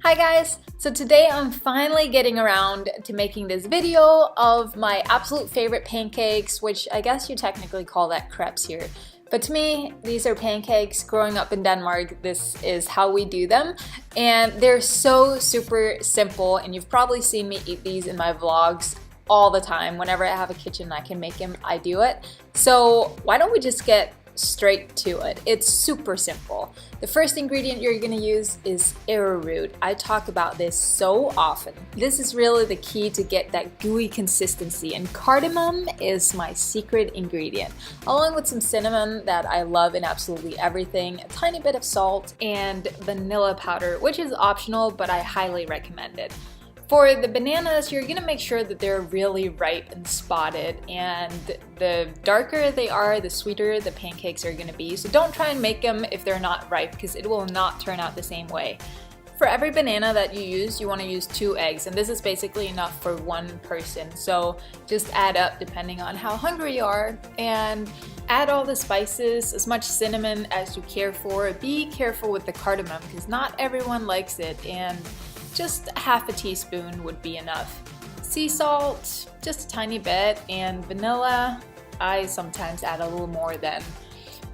Hi guys! So today I'm finally getting around to making this video of my absolute favorite pancakes, which I guess you technically call that crepes here. But to me, these are pancakes. Growing up in Denmark, this is how we do them. And they're so super simple, and you've probably seen me eat these in my vlogs all the time. Whenever I have a kitchen I can make them, I do it. So why don't we just get straight to it. It's super simple. The first ingredient you're going to use is arrowroot. I talk about this so often. This is really the key to get that gooey consistency, and cardamom is my secret ingredient, along with some cinnamon that I love in absolutely everything, a tiny bit of salt, and vanilla powder, which is optional, but I highly recommend it. For the bananas, you're gonna make sure that they're really ripe and spotted, and the darker they are, the sweeter the pancakes are gonna be. So don't try and make them if they're not ripe, because it will not turn out the same way. For every banana that you use, you wanna use 2 eggs, and this is basically enough for 1 person. So just add up depending on how hungry you are, and add all the spices, as much cinnamon as you care for. Be careful with the cardamom, because not everyone likes it, and just half a teaspoon would be enough. Sea salt, just a tiny bit, and vanilla, I sometimes add a little more than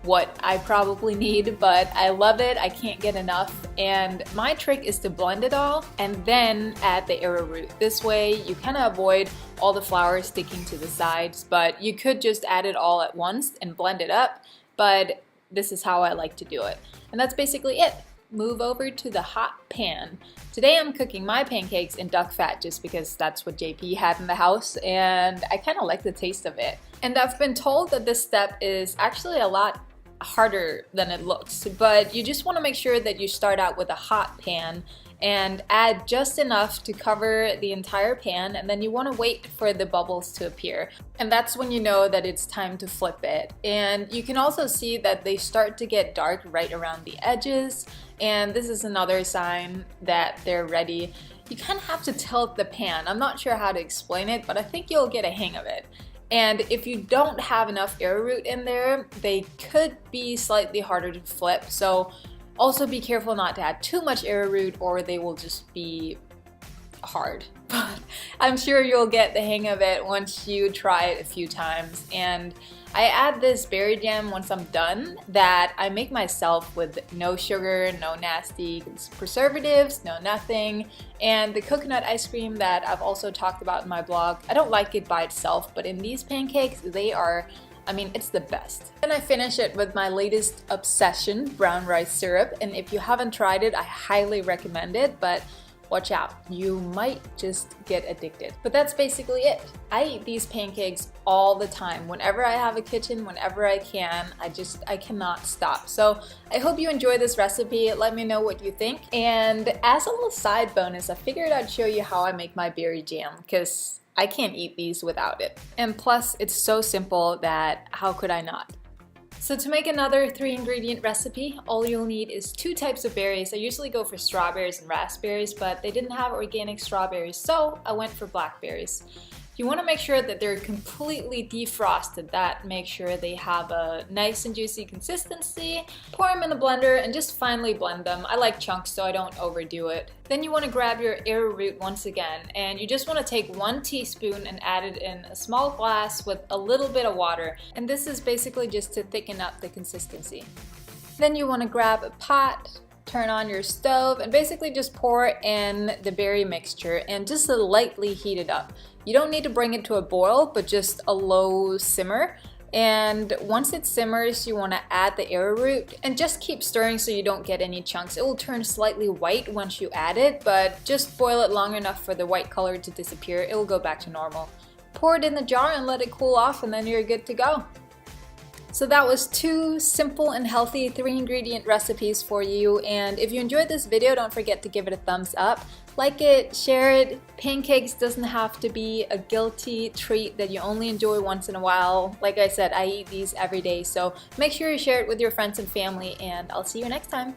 what I probably need, but I love it, I can't get enough. And my trick is to blend it all and then add the arrowroot. This way you kind of avoid all the flour sticking to the sides, but you could just add it all at once and blend it up, but this is how I like to do it. And that's basically it. Move over to the hot pan. Today I'm cooking my pancakes in duck fat just because that's what JP had in the house, and I kind of like the taste of it. And I've been told that this step is actually a lot harder than it looks, but you just want to make sure that you start out with a hot pan and add just enough to cover the entire pan, and then you want to wait for the bubbles to appear. And that's when you know that it's time to flip it. And you can also see that they start to get dark right around the edges, and this is another sign that they're ready. You kind of have to tilt the pan. I'm not sure how to explain it, but I think you'll get a hang of it. And if you don't have enough arrowroot in there, they could be slightly harder to flip. So also be careful not to add too much arrowroot, or they will just be hard. But I'm sure you'll get the hang of it once you try it a few times. And I add this berry jam once I'm done that I make myself with no sugar, no nasty preservatives, no nothing. And the coconut ice cream that I've also talked about in my blog, I don't like it by itself, but in these pancakes, they are, I mean, it's the best. Then I finish it with my latest obsession, brown rice syrup. And if you haven't tried it, I highly recommend it, but watch out, you might just get addicted. But that's basically it. I eat these pancakes all the time. Whenever I have a kitchen, whenever I can, I cannot stop. So I hope you enjoy this recipe. Let me know what you think. And as a little side bonus, I figured I'd show you how I make my berry jam, because I can't eat these without it. And plus, it's so simple that how could I not? So to make another 3-ingredient recipe, all you'll need is 2 types of berries. I usually go for strawberries and raspberries, but they didn't have organic strawberries, so I went for blackberries. You want to make sure that they're completely defrosted. That makes sure they have a nice and juicy consistency. Pour them in the blender and just finely blend them. I like chunks, so I don't overdo it. Then you want to grab your arrowroot once again, and you just want to take 1 teaspoon and add it in a small glass with a little bit of water. And this is basically just to thicken up the consistency. Then you want to grab a pot, turn on your stove, and basically just pour in the berry mixture and just lightly heat it up. You don't need to bring it to a boil, but just a low simmer. And once it simmers, you want to add the arrowroot and just keep stirring so you don't get any chunks. It will turn slightly white once you add it, but just boil it long enough for the white color to disappear. It will go back to normal. Pour it in the jar and let it cool off, and then you're good to go. So that was 2 simple and healthy 3-ingredient recipes for you. And if you enjoyed this video, don't forget to give it a thumbs up. Like it, share it. Pancakes doesn't have to be a guilty treat that you only enjoy once in a while. Like I said, I eat these every day. So make sure you share it with your friends and family, and I'll see you next time.